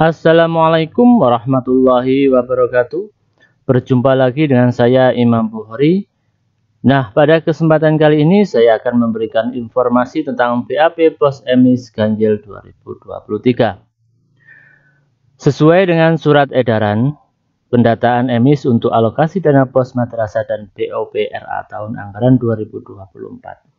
Assalamualaikum warahmatullahi wabarakatuh. Berjumpa lagi dengan saya Imam Bukhari. Nah, pada kesempatan kali ini saya akan memberikan informasi tentang BAP Pos Emis Ganjil 2023. Sesuai dengan surat edaran pendataan emis untuk alokasi dana pos madrasah dan BOP RA tahun anggaran 2024.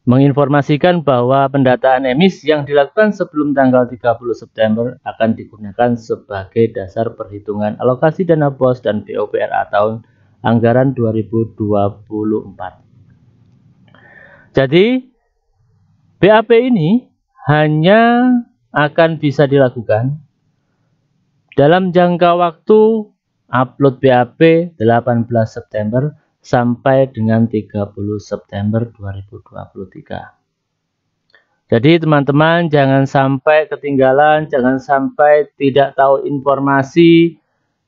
Menginformasikan bahwa pendataan emis yang dilakukan sebelum tanggal 30 September akan digunakan sebagai dasar perhitungan alokasi dana pos dan BOP RA tahun anggaran 2024. Jadi, BAP ini hanya akan bisa dilakukan dalam jangka waktu upload BAP 18 September sampai dengan 30 September 2023. Jadi teman-teman jangan sampai ketinggalan, jangan sampai tidak tahu informasi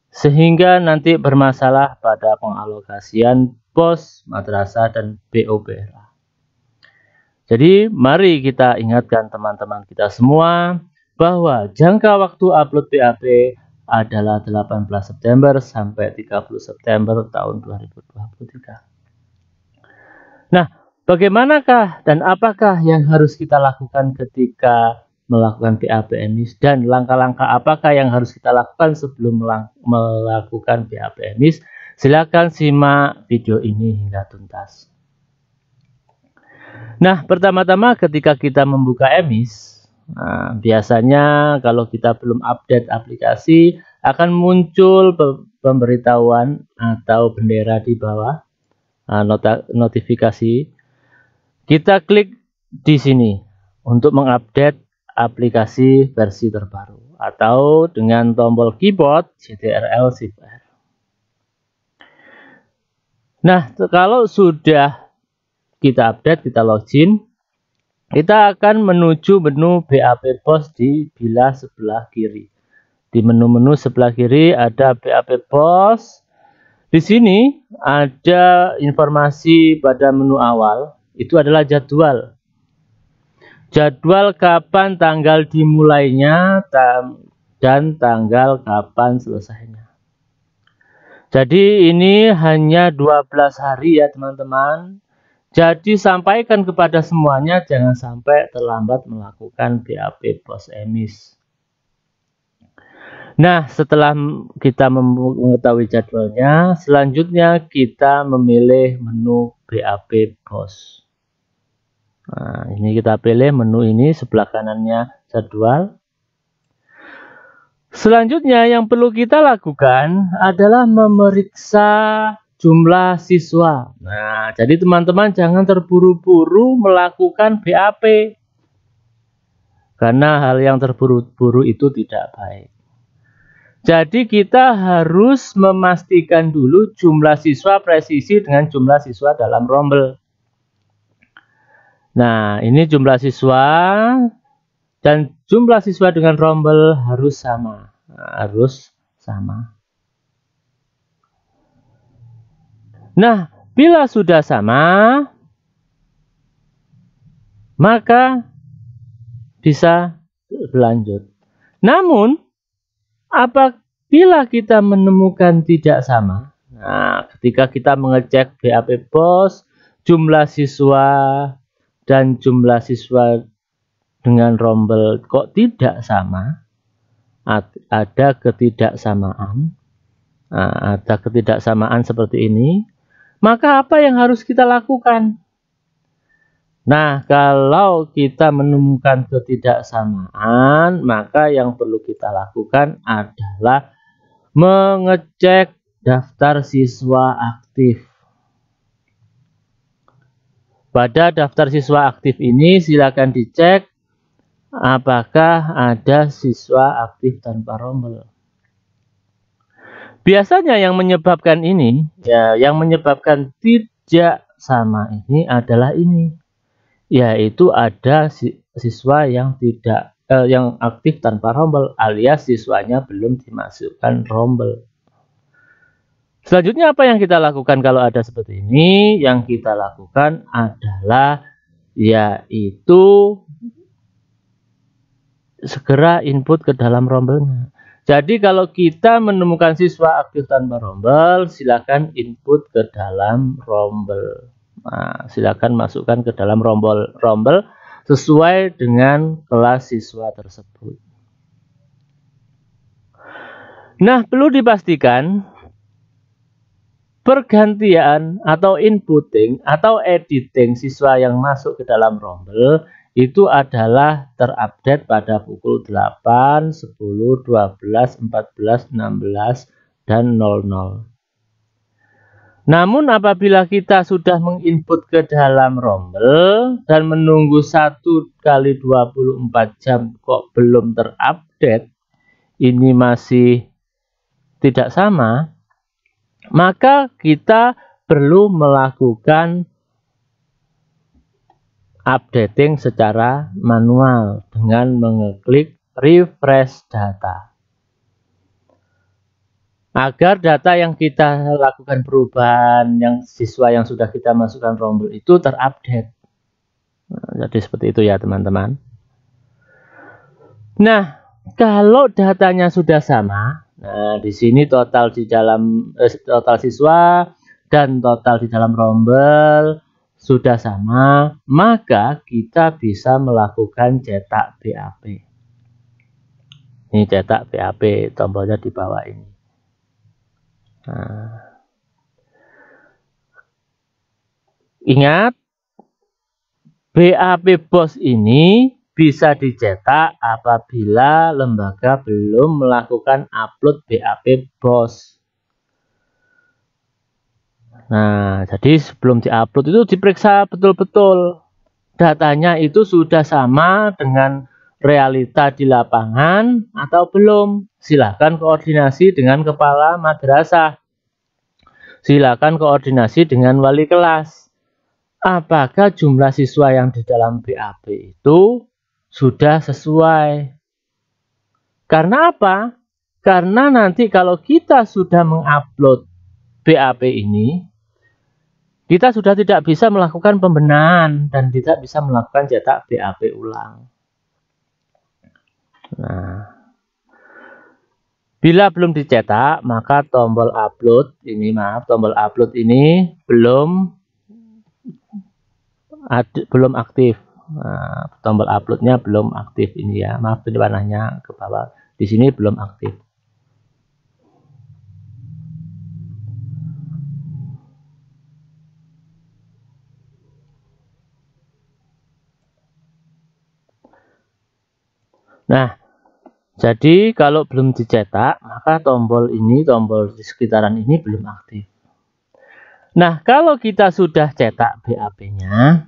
sehingga nanti bermasalah pada pengalokasian pos madrasah dan BOP-RA. Jadi mari kita ingatkan teman-teman kita semua bahwa jangka waktu upload BAP adalah 18 September sampai 30 September tahun 2023. Nah, bagaimanakah dan apakah yang harus kita lakukan ketika melakukan BAP emis dan langkah-langkah apakah yang harus kita lakukan sebelum melakukan BAP emis? Silakan simak video ini hingga tuntas. Nah, pertama-tama ketika kita membuka emis, nah, biasanya kalau kita belum update aplikasi akan muncul pemberitahuan atau bendera di bawah notifikasi. Kita klik di sini untuk mengupdate aplikasi versi terbaru atau dengan tombol keyboard Ctrl Shift R. Nah, kalau sudah kita update, kita login, kita akan menuju menu BAP Pos di bilah sebelah kiri. Di menu-menu sebelah kiri ada BAP Pos. Di sini ada informasi pada menu awal, itu adalah jadwal. Jadwal kapan tanggal dimulainya dan tanggal kapan selesainya. Jadi ini hanya 12 hari ya teman-teman. Jadi sampaikan kepada semuanya jangan sampai terlambat melakukan BAP Pos emis. Nah, setelah kita mengetahui jadwalnya, selanjutnya kita memilih menu BAP Pos. Nah, ini kita pilih menu ini, sebelah kanannya jadwal. Selanjutnya yang perlu kita lakukan adalah memeriksa jumlah siswa. Nah, jadi teman-teman jangan terburu-buru melakukan BAP. Karena hal yang terburu-buru itu tidak baik. Jadi kita harus memastikan dulu jumlah siswa presisi dengan jumlah siswa dalam rombel. Nah, ini jumlah siswa dan jumlah siswa dengan rombel harus sama. Nah, harus sama. Nah, bila sudah sama, maka bisa berlanjut. Namun, apabila kita menemukan tidak sama, nah, ketika kita mengecek BAP Pos, jumlah siswa dan jumlah siswa dengan rombel kok tidak sama, ada ketidaksamaan, nah, ada ketidaksamaan seperti ini, maka apa yang harus kita lakukan? Nah, kalau kita menemukan ketidaksamaan, maka yang perlu kita lakukan adalah mengecek daftar siswa aktif. Pada daftar siswa aktif ini silakan dicek apakah ada siswa aktif tanpa rombel. Biasanya yang menyebabkan ini, ya, yang menyebabkan tidak sama ini adalah ini, yaitu ada siswa yang yang aktif tanpa rombel, alias siswanya belum dimasukkan rombel. Selanjutnya apa yang kita lakukan kalau ada seperti ini? Yang kita lakukan adalah yaitu segera input ke dalam rombelnya. Jadi kalau kita menemukan siswa aktif tanpa rombel, silakan input ke dalam rombel. Nah, silakan masukkan ke dalam rombel sesuai dengan kelas siswa tersebut. Nah, perlu dipastikan pergantian atau inputting atau editing siswa yang masuk ke dalam rombel itu adalah terupdate pada pukul 8, 10, 12, 14, 16, dan 00. Namun apabila kita sudah menginput ke dalam rombel dan menunggu 1 kali 24 jam kok belum terupdate, ini masih tidak sama, maka kita perlu melakukan updating secara manual dengan mengeklik refresh data. Agar data yang kita lakukan perubahan yang siswa yang sudah kita masukkan rombel itu terupdate. Nah, jadi seperti itu ya teman-teman. Nah, kalau datanya sudah sama, nah di sini total di dalam total siswa dan total di dalam rombel sudah sama, maka kita bisa melakukan cetak BAP. Ini cetak BAP, tombolnya di bawah ini. Nah, ingat, BAP BOS ini bisa dicetak apabila lembaga belum melakukan upload BAP BOS. Nah, jadi sebelum diupload itu diperiksa betul-betul datanya itu sudah sama dengan realita di lapangan atau belum. Silakan koordinasi dengan kepala madrasah. Silakan koordinasi dengan wali kelas. Apakah jumlah siswa yang di dalam BAP itu sudah sesuai? Karena apa? Karena nanti kalau kita sudah mengupload BAP ini, kita sudah tidak bisa melakukan pembenahan dan tidak bisa melakukan cetak BAP ulang. Nah, bila belum dicetak, maka tombol upload ini, tombol upload ini belum aktif. Nah, tombol uploadnya belum aktif ini ya. Maaf, ini warnanya ke bawah. Di sini belum aktif. Nah, jadi kalau belum dicetak, maka tombol ini, tombol di sekitaran ini belum aktif. Nah, kalau kita sudah cetak BAP-nya,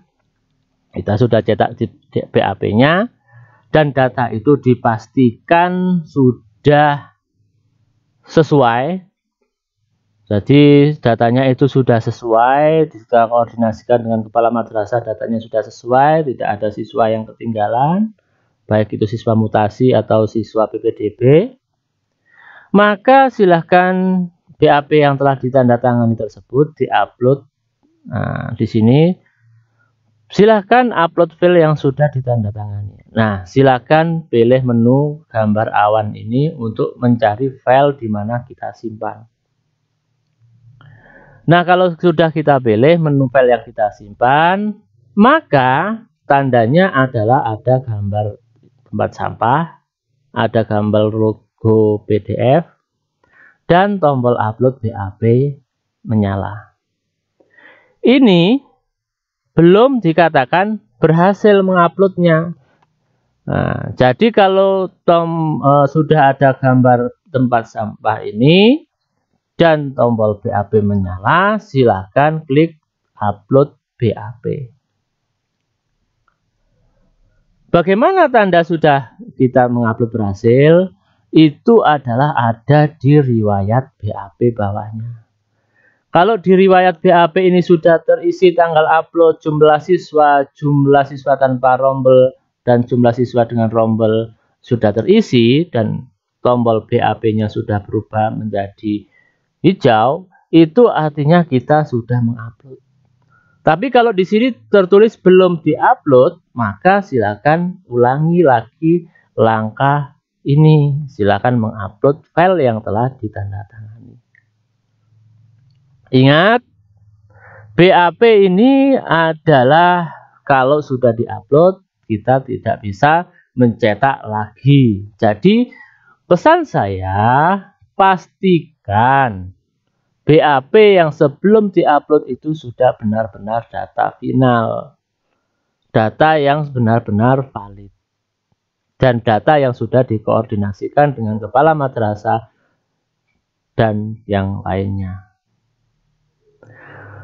dan data itu dipastikan sudah sesuai, jadi datanya itu sudah sesuai, kita koordinasikan dengan kepala madrasah, datanya sudah sesuai, tidak ada siswa yang ketinggalan, baik itu siswa mutasi atau siswa PPDB, maka silahkan BAP yang telah ditandatangani tersebut diupload. Nah, di sini silahkan upload file yang sudah ditandatangani. Nah, silahkan pilih menu gambar awan ini untuk mencari file di mana kita simpan. Nah, kalau sudah kita pilih menu file yang kita simpan, maka tandanya adalah ada gambar tempat sampah, ada gambar logo PDF, dan tombol upload BAP menyala. Ini belum dikatakan berhasil menguploadnya. Nah, jadi kalau sudah ada gambar tempat sampah ini dan tombol BAP menyala, silakan klik upload BAP. Bagaimana tanda sudah kita mengupload berhasil? Itu adalah ada di riwayat BAP bawahnya. Kalau di riwayat BAP ini sudah terisi tanggal upload, jumlah siswa tanpa rombel, dan jumlah siswa dengan rombel sudah terisi, dan tombol BAP-nya sudah berubah menjadi hijau, itu artinya kita sudah mengupload. Tapi kalau di sini tertulis belum diupload, maka silakan ulangi lagi langkah ini. Silakan mengupload file yang telah ditandatangani. Ingat, BAP ini adalah kalau sudah diupload kita tidak bisa mencetak lagi. Jadi pesan saya, pastikan BAP yang sebelum diupload itu sudah benar-benar data final, data yang benar-benar valid, dan data yang sudah dikoordinasikan dengan kepala madrasah dan yang lainnya.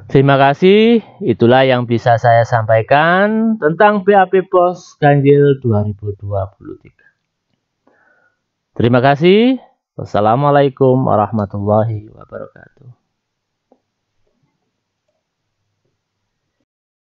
Terima kasih, itulah yang bisa saya sampaikan tentang BAP POS Ganjil 2023. Terima kasih. Wassalamualaikum warahmatullahi wabarakatuh.